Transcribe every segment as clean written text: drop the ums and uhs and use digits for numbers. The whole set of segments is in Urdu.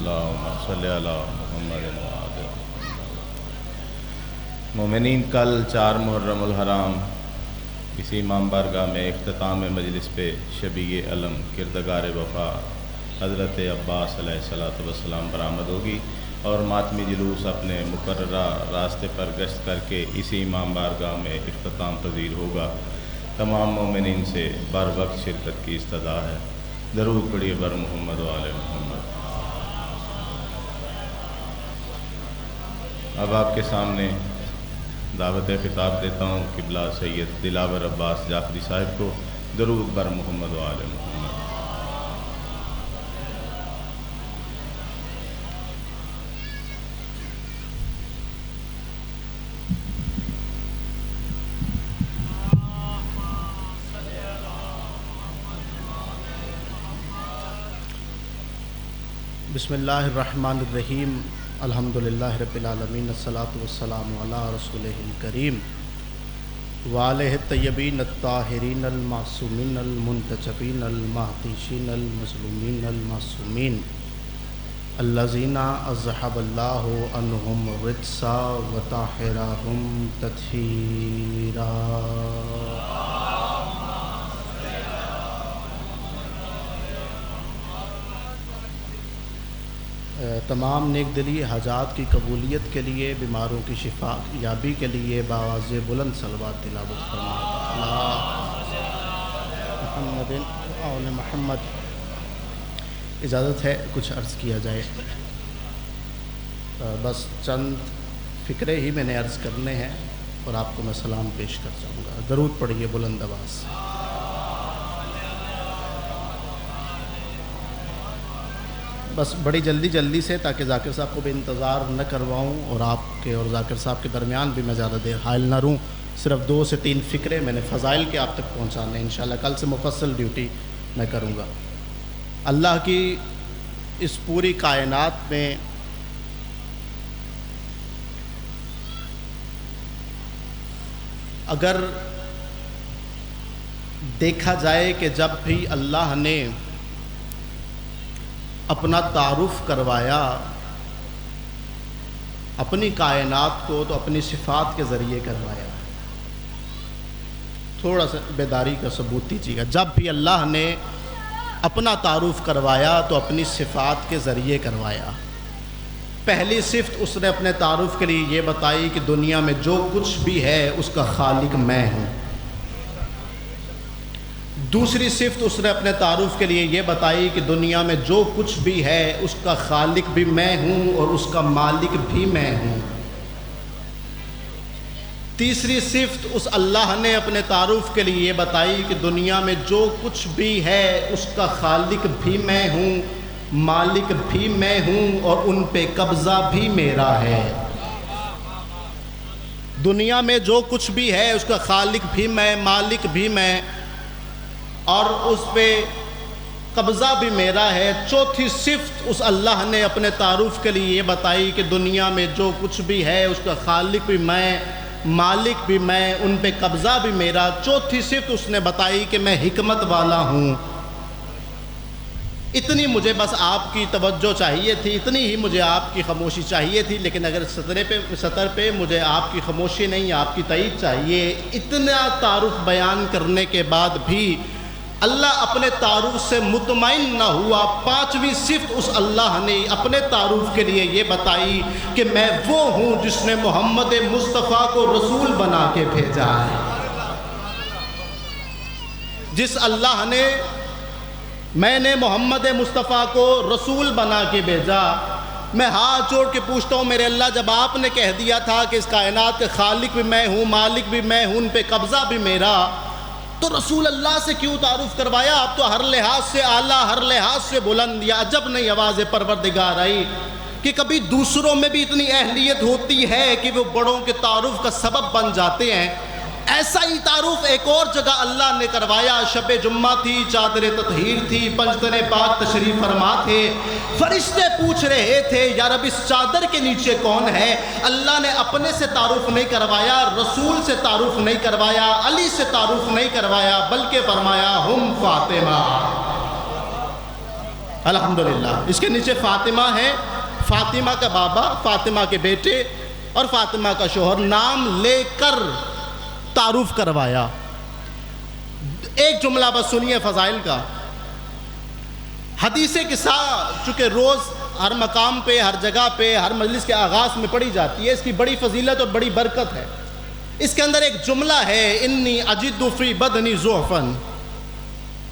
اللہم صلی علی محمد و آلہ مومنین، کل 4 محرم الحرام اسی امام بارگاہ میں اختتام مجلس پہ شبیہ علم کردگار وفا حضرت عباس علیہ السلام برآمد ہوگی اور ماتمی جلوس اپنے مقررہ راستے پر گشت کر کے اسی امام بارگاہ میں اختتام پذیر ہوگا۔ تمام مومنین سے بر وقت شرکت کی استدعا ہے۔ درود پڑھیے بر محمد و آل محمد۔ اب آپ کے سامنے دعوت خطاب دیتا ہوں قبلہ سید دلاور عباس جعفری صاحب کو۔ درود بر محمد و آل محمد۔ بسم اللہ الرحمن الرحیم، الحمدللہ رب العالمین، الصلاۃ والسلام علی رسولہ الکریم وآلہ الطیبین الطاہرین المعصومین المنتجبین المہدیین المظلومین المعصومین الذین اذھب اللہ عنہم الرجس وطہرہم تطہیرا۔ تمام نیک دلی حاجات کی قبولیت کے لیے، بیماروں کی شفا یابی کے لیے بآواز بلند صلوات تلاوت فرمائیں۔ محمد آل محمد۔ اجازت ہے کچھ عرض کیا جائے؟ بس چند فکرے ہی میں نے عرض کرنے ہیں اور آپ کو میں سلام پیش کر جاؤں گا۔ درود پڑھیے بلند آواز۔ بس بڑی جلدی سے، تاکہ ذاکر صاحب کو بھی انتظار نہ کرواؤں اور آپ کے اور ذاکر صاحب کے درمیان بھی میں زیادہ دیر حائل نہ رہوں۔ صرف 2 سے 3 فکرے میں نے فضائل کے آپ تک پہنچانے ہیں۔ انشاءاللہ کل سے مفصل ڈیوٹی میں کروں گا۔ اللہ کی اس پوری کائنات میں اگر دیکھا جائے کہ جب بھی اللہ نے اپنا تعارف کروایا اپنی کائنات کو، تو اپنی صفات کے ذریعے کروایا۔ تھوڑا سا بیداری کا ثبوت دیجیے گا۔ جب بھی اللہ نے اپنا تعارف کروایا تو اپنی صفات کے ذریعے کروایا۔ پہلی صفت اس نے اپنے تعارف کے لیے یہ بتائی کہ دنیا میں جو کچھ بھی ہے اس کا خالق میں ہوں۔ دوسری صفت اس نے اپنے تعارف کے لیے یہ بتائی کہ دنیا میں جو کچھ بھی ہے اس کا خالق بھی میں ہوں اور اس کا مالک بھی میں ہوں۔ تیسری صفت اس اللہ نے اپنے تعارف کے لیے یہ بتائی کہ دنیا میں جو کچھ بھی ہے اس کا خالق بھی میں ہوں، مالک بھی میں ہوں اور ان پہ قبضہ بھی میرا ہے۔ دنیا میں جو کچھ بھی ہے اس کا خالق بھی میں، مالک بھی میں اور اس پہ قبضہ بھی میرا ہے۔ چوتھی صفت اس اللہ نے اپنے تعارف کے لیے یہ بتائی کہ دنیا میں جو کچھ بھی ہے اس کا خالق بھی میں، مالک بھی میں، ان پہ قبضہ بھی میرا۔ چوتھی صفت اس نے بتائی کہ میں حکمت والا ہوں۔ اتنی مجھے بس آپ کی توجہ چاہیے تھی، اتنی ہی مجھے آپ کی خاموشی چاہیے تھی، لیکن اگر سطر پہ مجھے آپ کی خاموشی نہیں، آپ کی تائید چاہیے۔ اتنا تعارف بیان کرنے کے بعد بھی اللہ اپنے تعارف سے مطمئن نہ ہوا۔ 5ویں صفت اس اللہ نے اپنے تعارف کے لیے یہ بتائی کہ میں وہ ہوں جس نے محمد مصطفیٰ کو رسول بنا کے بھیجا ہے۔ جس اللہ نے میں نے محمد مصطفیٰ کو رسول بنا کے بھیجا۔ میں ہاتھ جوڑ کے پوچھتا ہوں میرے اللہ، جب آپ نے کہہ دیا تھا کہ اس کائنات کے خالق بھی میں ہوں، مالک بھی میں ہوں، ان پہ قبضہ بھی میرا، تو رسول اللہ سے کیوں تعارف کروایا؟ آپ تو ہر لحاظ سے اعلیٰ، ہر لحاظ سے بلند۔ یا عجب نہیں آواز پروردگار آئی کہ کبھی دوسروں میں بھی اتنی اہلیت ہوتی ہے کہ وہ بڑوں کے تعارف کا سبب بن جاتے ہیں۔ ایسا ہی تعارف ایک اور جگہ اللہ نے کروایا۔ شب جمعہ تھی، چادر تطہیر تھی، پنجتن پاک تشریف فرما تھے۔ فرشتے پوچھ رہے تھے یا رب اس چادر کے نیچے کون ہے؟ اللہ نے اپنے سے تعارف نہیں کروایا، رسول سے تعارف نہیں کروایا، علی سے تعارف نہیں کروایا، بلکہ فرمایا ہم فاطمہ۔ الحمدللہ۔ اس کے نیچے فاطمہ ہے، فاطمہ کا بابا، فاطمہ کے بیٹے اور فاطمہ کا شوہر، نام لے کر تعارف کروایا۔ ایک جملہ بس سنیے فضائل کا۔ حدیث قصہ چونکہ روز ہر مقام پہ، ہر جگہ پہ، ہر مجلس کے آغاز میں پڑھی جاتی ہے، اس کی بڑی فضیلت اور بڑی برکت ہے۔ اس کے اندر ایک جملہ ہے، انی اجد فی بدنی ضعفا،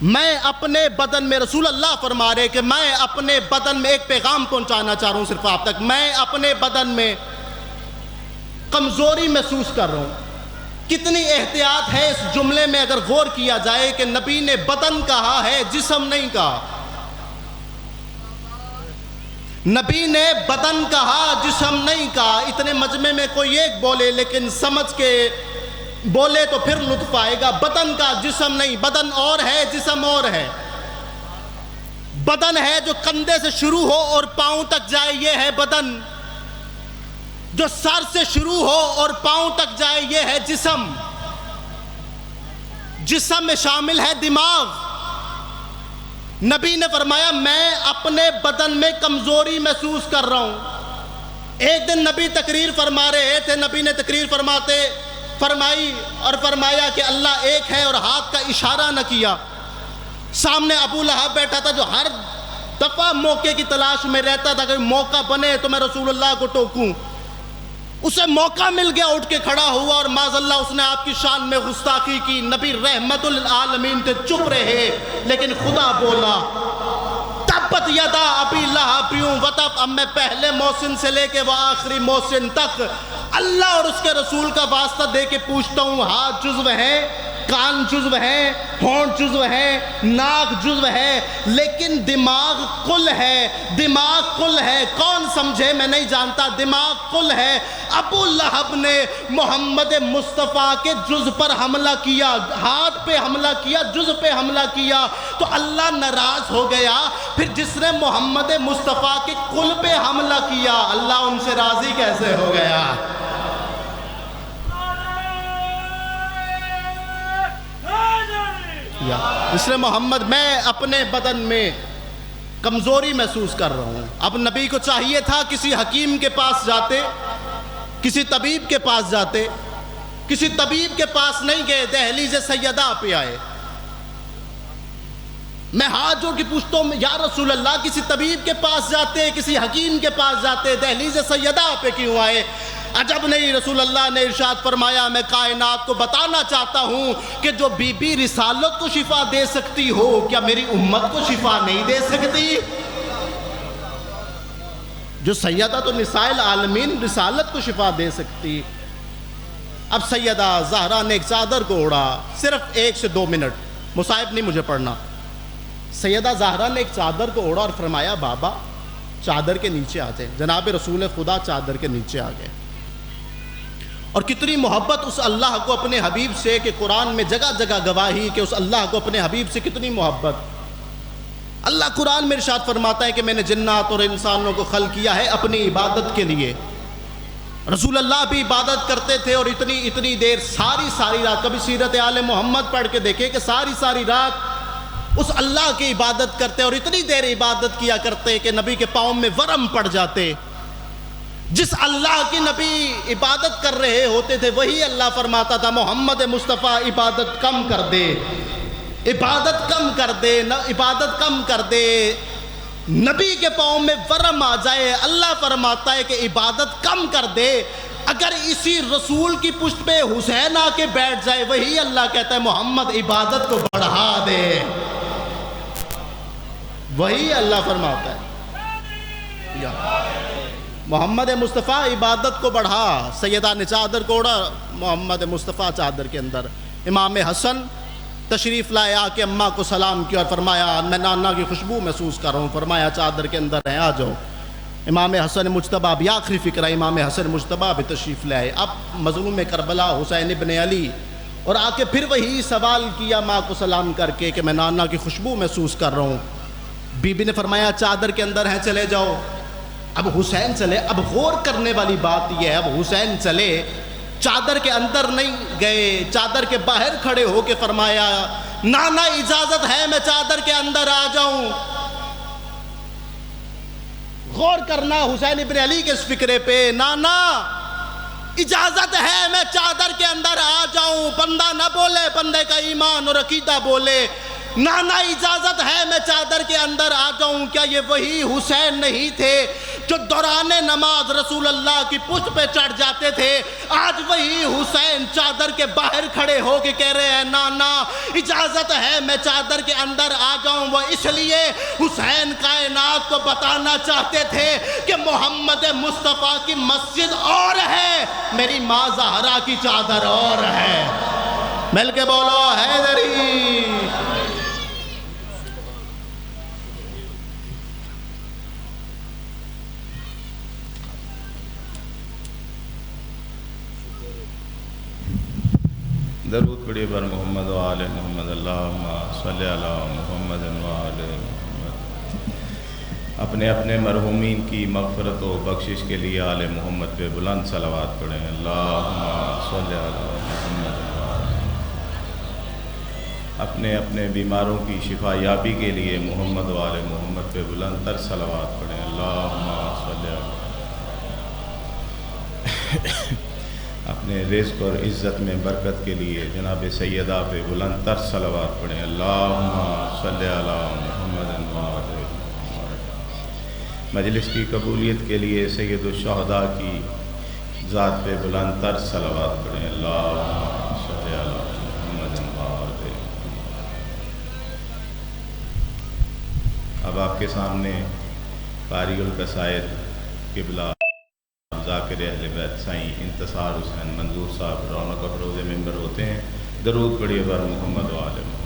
میں اپنے بدن میں، رسول اللہ فرما رہے کہ میں اپنے بدن میں ایک پیغام پہنچانا چاہ رہا ہوں صرف آپ تک، میں اپنے بدن میں کمزوری محسوس کر رہا ہوں۔ کتنی احتیاط ہے اس جملے میں اگر غور کیا جائے کہ نبی نے بدن کہا ہے، جسم نہیں کہا۔ نبی نے بدن کہا، جسم نہیں کہا۔ اتنے مجمع میں کوئی ایک بولے لیکن سمجھ کے بولے تو پھر لطف آئے گا۔ بدن کا، جسم نہیں۔ بدن اور ہے، جسم اور ہے۔ بدن ہے جو کندھے سے شروع ہو اور پاؤں تک جائے، یہ ہے بدن۔ جو سر سے شروع ہو اور پاؤں تک جائے، یہ ہے جسم۔ جسم میں شامل ہے دماغ۔ نبی نے فرمایا میں اپنے بدن میں کمزوری محسوس کر رہا ہوں۔ ایک دن نبی تقریر فرما رہے تھے، نبی نے تقریر فرمائی اور فرمایا کہ اللہ ایک ہے اور ہاتھ کا اشارہ نہ کیا۔ سامنے ابو لہب بیٹھا تھا جو ہر دفعہ موقع کی تلاش میں رہتا تھا کہ موقع بنے تو میں رسول اللہ کو ٹوکوں۔ اسے موقع مل گیا، اٹھ کے کھڑا ہوا اور معاذ اللہ اس نے آپ کی شان میں گستاخی کی۔ نبی رحمت للعالمین تھے، چپ رہے، لیکن خدا بولا تبت یدا ابی لہب وتب۔ اب میں پہلے محسن سے لے کے وہ آخری محسن تک اللہ اور اس کے رسول کا واسطہ دے کے پوچھتا ہوں، ہاتھ جزو ہیں، کان جزو ہیں، ہونٹ جزو ہیں، ناک جزو ہے، لیکن دماغ کل ہے۔ دماغ کل ہے، کون سمجھے میں نہیں جانتا، دماغ کل ہے۔ ابو لہب نے محمد مصطفیٰ کے جز پر حملہ کیا، ہاتھ پہ حملہ کیا، جز پہ حملہ کیا تو اللہ ناراض ہو گیا۔ پھر جس نے محمد مصطفیٰ کے کل پہ حملہ کیا، اللہ ان سے راضی کیسے ہو گیا؟ اس نے محمد، میں اپنے بدن میں کمزوری محسوس کر رہا ہوں۔ اب نبی کو چاہیے تھا کسی حکیم کے پاس جاتے، کسی طبیب کے پاس جاتے، کسی طبیب کے پاس نہیں گئے، دہلیز سیدہ پہ آئے۔ میں ہاتھ جوڑ کے پوچھتا ہوں یا رسول اللہ، کسی طبیب کے پاس جاتے، کسی حکیم کے پاس جاتے، دہلیز سیدہ پہ کیوں آئے؟ عجب نہیں، رسول اللہ نے ارشاد فرمایا میں کائنات کو بتانا چاہتا ہوں کہ جو بی بی رسالت کو شفا دے سکتی ہو، کیا میری امت کو شفا نہیں دے سکتی؟ جو سیدہ تو نساء العالمین، رسالت کو شفا دے سکتی۔ اب سیدہ زہرا نے ایک چادر کو اوڑھا، صرف 1 سے 2 منٹ، مصائب نہیں مجھے پڑھنا۔ سیدہ زہرا نے ایک چادر کو اوڑھا اور فرمایا بابا چادر کے نیچے آ جائیں۔ جناب رسول خدا چادر کے نیچے آ گئے۔ اور کتنی محبت اس اللہ کو اپنے حبیب سے، کہ قرآن میں جگہ جگہ گواہی کہ اس اللہ کو اپنے حبیب سے کتنی محبت۔ اللہ قرآن میں ارشاد فرماتا ہے کہ میں نے جنات اور انسانوں کو خلق کیا ہے اپنی عبادت کے لیے۔ رسول اللہ بھی عبادت کرتے تھے اور اتنی دیر، ساری رات، کبھی سیرت آل محمد پڑھ کے دیکھے کہ ساری رات اس اللہ کی عبادت کرتے اور اتنی دیر عبادت کیا کرتے کہ نبی کے پاؤں میں ورم پڑ جاتے۔ جس اللہ کی نبی عبادت کر رہے ہوتے تھے وہی اللہ فرماتا تھا محمد مصطفیٰ عبادت کم کر دے، عبادت کم کر دے، عبادت کم کر دے۔ نبی کے پاؤں میں ورم آ جائے، اللہ فرماتا ہے کہ عبادت کم کر دے۔ اگر اسی رسول کی پشت پہ حسین آ کے بیٹھ جائے، وہی اللہ کہتا ہے محمد عبادت کو بڑھا دے، وہی اللہ فرماتا ہے محمد مصطفیٰ عبادت کو بڑھا۔ سیدہ نے چادر کو اوڑھا، محمد مصطفیٰ چادر کے اندر۔ امام حسن تشریف لائے، آ کے اماں کو سلام کیا اور فرمایا میں نانا کی خوشبو محسوس کر رہا ہوں، فرمایا چادر کے اندر ہیں، آ جاؤ۔ امام حسن مجتبیٰ بھی آخری فکرہ، امام حسن مجتبیٰ بھی تشریف لائے۔ اب مظلوم کربلا حسین ابن علی، اور آ کے پھر وہی سوال کیا ماں کو سلام کر کے کہ میں نانا کی خوشبو محسوس کر رہا ہوں۔ بی بی نے فرمایا چادر کے اندر ہیں، چلے جاؤ۔ اب حسین چلے۔ اب غور کرنے والی بات یہ ہے، اب حسین چلے، چادر کے اندر نہیں گئے، چادر کے باہر کھڑے ہو کے فرمایا نانا اجازت ہے میں چادر کے اندر آ جاؤں؟ غور کرنا حسین ابن علی کے اس فکرے پہ. نانا اجازت ہے میں چادر کے اندر آ جاؤں, بندہ نہ بولے, بندے کا ایمان اور عقیدہ بولے. نانا اجازت ہے میں چادر کے اندر آ جاؤں. کیا یہ وہی حسین نہیں تھے جو دوران نماز رسول اللہ کی پشت پہ چڑھ جاتے تھے؟ آج وہی حسین چادر کے باہر کھڑے ہو کے کہہ رہے ہیں نانا اجازت ہے میں چادر کے اندر آ جاؤں. وہ اس لیے حسین کائنات کو بتانا چاہتے تھے کہ محمد مصطفیٰ کی مسجد اور ہے, میری ماں زہرا کی چادر اور ہے. مل کے بولو حیدری. درود پڑھیے بر محمد و آل محمد. اللہم صلی علی محمد و آل محمد. اپنے اپنے مرحومین کی مغفرت و بخشش کے لیے آل محمد پہ بلند صلوات پڑھیں. اللہم صلی علی محمد و آل محمد. اپنے اپنے بیماروں کی شفا یابی کے لیے محمد و آل محمد پہ بلند تر صلوات پڑھیں. اللہم صلی علی. اپنے رزق اور عزت میں برکت کے لیے جناب سیدہ پہ بلند تر صلوات پڑھیں. اللہم صلی علی محمد و آل محمد. مجلس کی قبولیت کے لیے سید الشہداء کی ذات پہ بلند تر صلوات پڑھیں. اللہم صلی علی محمد و آل محمد. اب آپ کے سامنے قاری القصائد قبلہ ذاکر اہل بیت سائیں انتصار حسین منظور صاحب رونق افروز ممبر ہوتے ہیں. درود پڑھیے بر محمد و آل محمد.